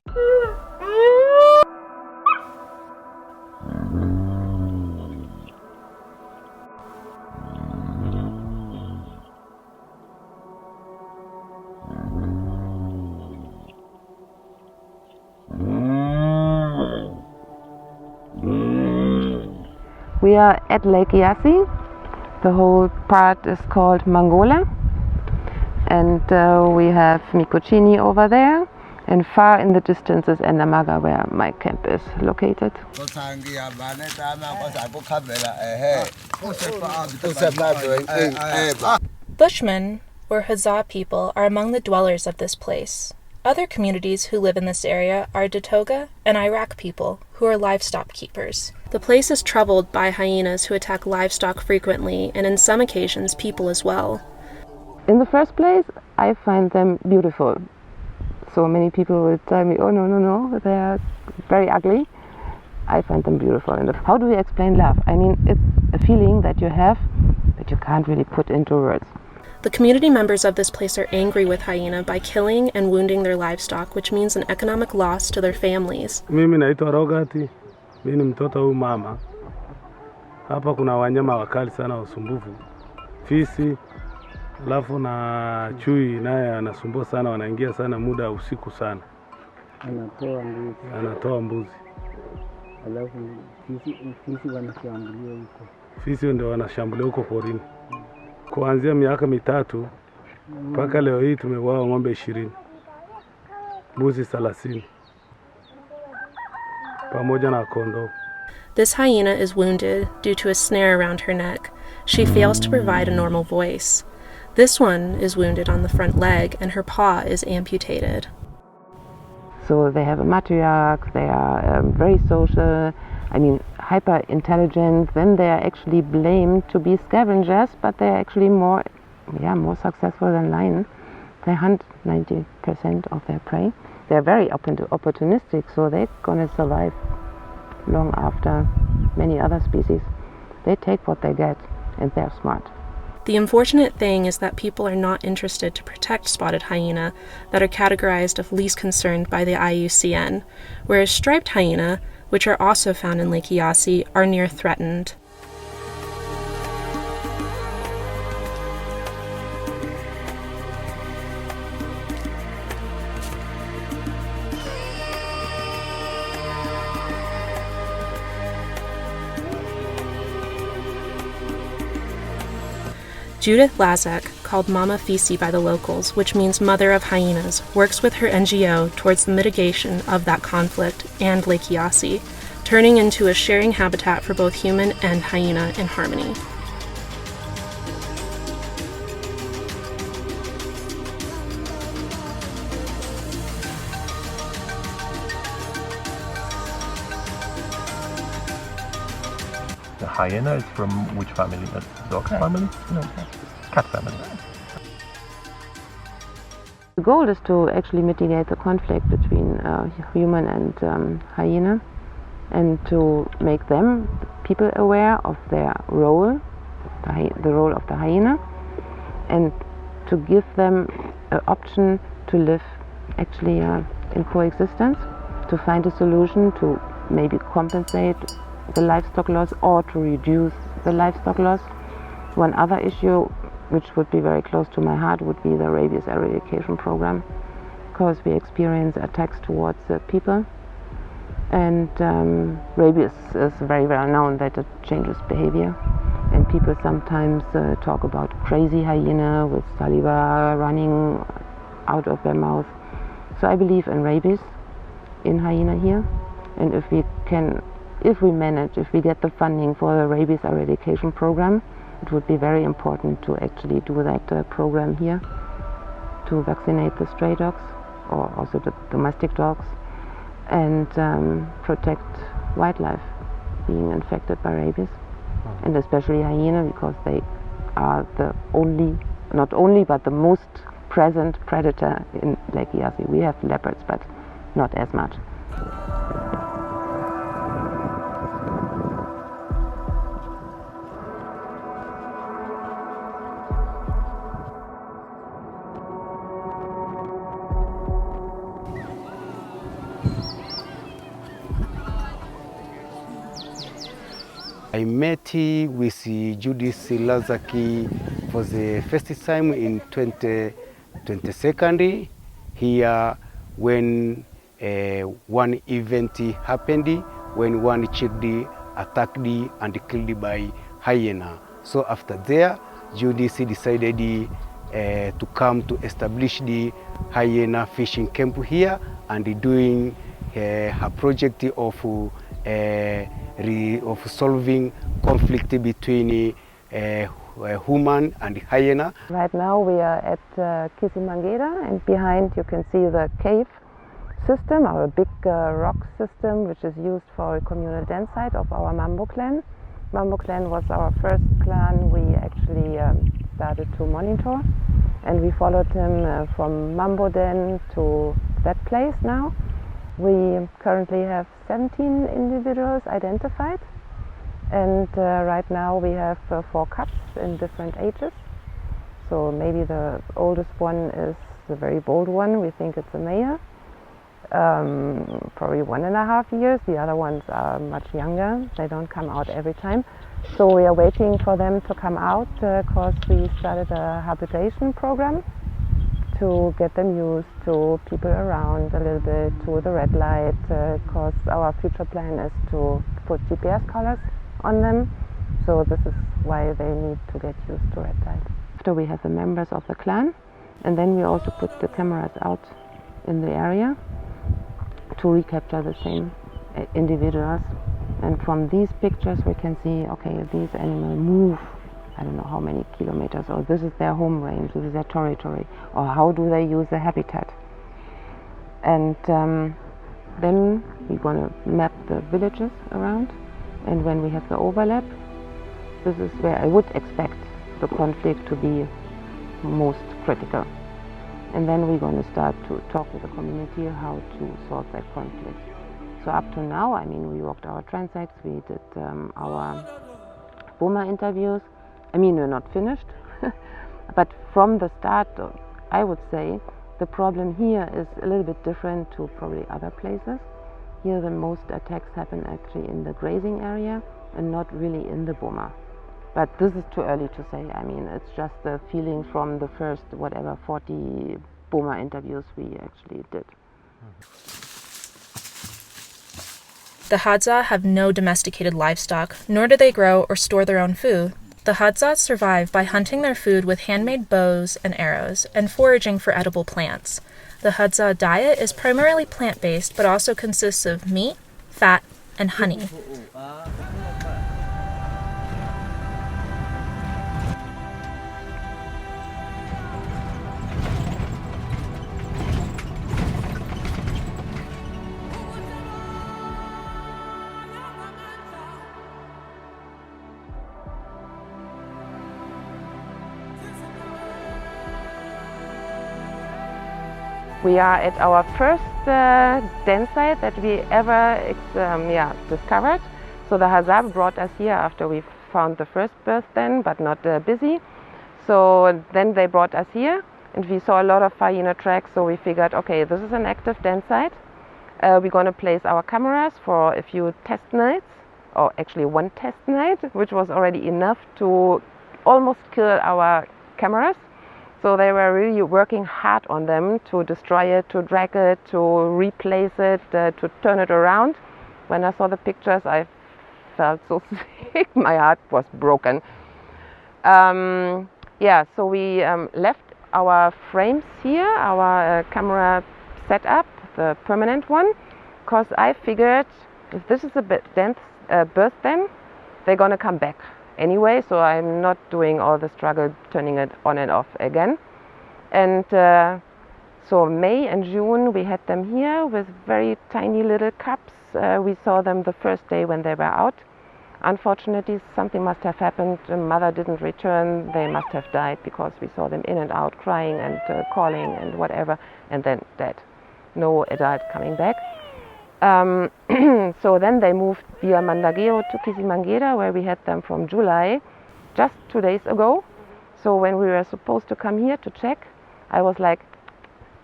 We are at Lake Yassi. The whole part is called Mangola, and we have Mikochini over there, and far in the distance is Endamaga, where my camp is located. Bushmen, or Hadza people, are among the dwellers of this place. Other communities who live in this area are Datoga and Iraq people, who are livestock keepers. The place is troubled by hyenas who attack livestock frequently, and in some occasions people as well. In the first place, I find them beautiful. So many people will tell me, oh no, they are very ugly. I find them beautiful. And how do we explain love? I mean, it's a feeling that you have that you can't really put into words. The community members of this place are angry with hyena by killing and wounding their livestock, which means an economic loss to their families. Mimi naitwa Rogati, mimi ni mtoto huyu mama. Hapa kuna wanyama wakali sana usumbufu. Fisi, alafu na chui naye anasumbua sana, wanaingia sana muda usiku sana. Anatoa mbuzi. Alafu fisi wanashambulia huko. Fisi ndio wanashambulia huko porini. Kuanzia miaka 3 mpaka leo hii tumeuawa ng'ombe 20. Mbuzi 30. Pamoja na kondoo. This hyena is wounded due to a snare around her neck. She fails to provide a normal voice. This one is wounded on the front leg and her paw is amputated. So they have a matriarch, they are very social, I mean hyper intelligent. Then they are actually blamed to be scavengers, but they are actually more successful than lions. They hunt 90% of their prey. They are very opportunistic, so they're gonna survive long after many other species. They take what they get, and they're smart. The unfortunate thing is that people are not interested to protect spotted hyena that are categorized of least concerned by the IUCN, whereas striped hyena, which are also found in Lake Yassi, are near threatened. Judith Lazak, called Mama Fisi by the locals, which means Mother of Hyenas, works with her NGO towards the mitigation of that conflict and Lake Yassi, turning into a sharing habitat for both human and hyena in harmony. The hyena is from which family? A dog family? No, cat family. The goal is to actually mitigate the conflict between human and hyena, and to make them, people, aware of their role, the role of the hyena, and to give them an option to live actually in coexistence, to find a solution to maybe compensate the livestock loss or to reduce the livestock loss. One other issue which would be very close to my heart would be the rabies eradication program, because we experience attacks towards people, and rabies is very well known that it changes behavior, and people sometimes talk about crazy hyena with saliva running out of their mouth. So I believe in rabies in hyena here, and if we get the funding for the rabies eradication program, it would be very important to actually do that program here, to vaccinate the stray dogs or also the domestic dogs, and protect wildlife being infected by rabies, and especially hyena, because they are the not the most present predator in Lake Yassi. We have leopards, but not as much. I met with Judith Lazaki for the first time in 2022 here when one event happened when one chick attacked and killed by hyena. So after there, Judith decided to come to establish the hyena fishing camp here and doing her project of solving conflict between human and hyena. Right now we are at Kisimangera, and behind you can see the cave system, our big rock system, which is used for a communal dance site of our Mambo clan. Mambo clan was our first clan we actually started to monitor, and we followed him from Mambo Den to that place now. We currently have 17 individuals identified, and right now we have 4 cubs in different ages. So maybe the oldest one is the very bold one, we think it's a male, probably 1.5 years. The other ones are much younger, they don't come out every time. So we are waiting for them to come out because we started a habitation program to get them used to people around a little bit, to the red light, because our future plan is to put GPS collars on them. So this is why they need to get used to red light. After we have the members of the clan, and then we also put the cameras out in the area to recapture the same individuals. And from these pictures we can see, okay, these animals move I don't know how many kilometers, or this is their home range, this is their territory, or how do they use the habitat. And then we're going to map the villages around, and when we have the overlap, this is where I would expect the conflict to be most critical. And then we're going to start to talk with the community how to solve that conflict. So up to now, I mean, we walked our transects, we did our Boma interviews. I mean, we're not finished, but from the start, I would say, the problem here is a little bit different to probably other places. Here the most attacks happen actually in the grazing area and not really in the Boma. But this is too early to say. I mean, it's just the feeling from the first, 40 Boma interviews we actually did. The Hadza have no domesticated livestock, nor do they grow or store their own food. The Hadza survive by hunting their food with handmade bows and arrows and foraging for edible plants. The Hadza diet is primarily plant-based, but also consists of meat, fat, and honey. We are at our first den site that we ever discovered. So the Hadza brought us here after we found the first birth den, but not busy. So then they brought us here, and we saw a lot of hyena tracks, so we figured, okay, this is an active den site. We're going to place our cameras for a few test nights, or actually one test night, which was already enough to almost kill our cameras. So they were really working hard on them to destroy it, to drag it, to replace it, to turn it around. When I saw the pictures, I felt so sick. My heart was broken. So we left our frames here, our camera setup, the permanent one, because I figured if this is a birth den, they're going to come back anyway, so I'm not doing all the struggle turning it on and off again. And so May and June we had them here with very tiny little cubs. We saw them the first day when they were out. Unfortunately, something must have happened. The mother didn't return. They must have died because we saw them in and out crying and calling and whatever, and then dead. No adult coming back. So then they moved via Mandageo to Kisimangera, where we had them from July, just 2 days ago. So when we were supposed to come here to check, I was like,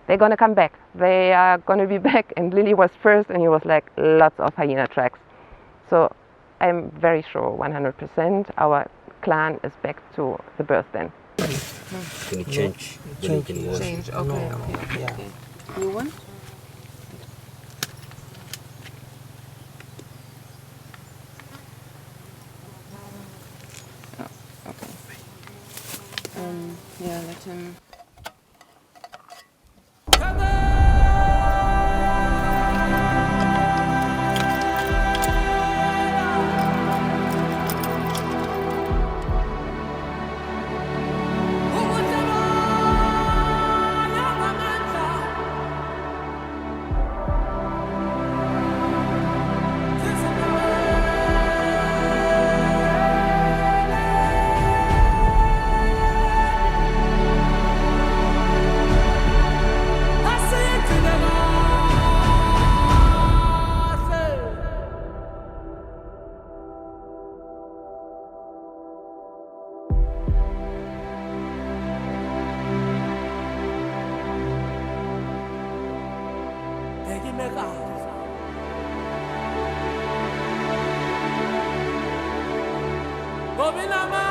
they're gonna come back. They are gonna be back. And Lily was first, and he was like, lots of hyena tracks. So I'm very sure, 100%, our clan is back to the birth then. Can you change? Then you can wash. Change. Okay. New one. Yeah, let him. Bobina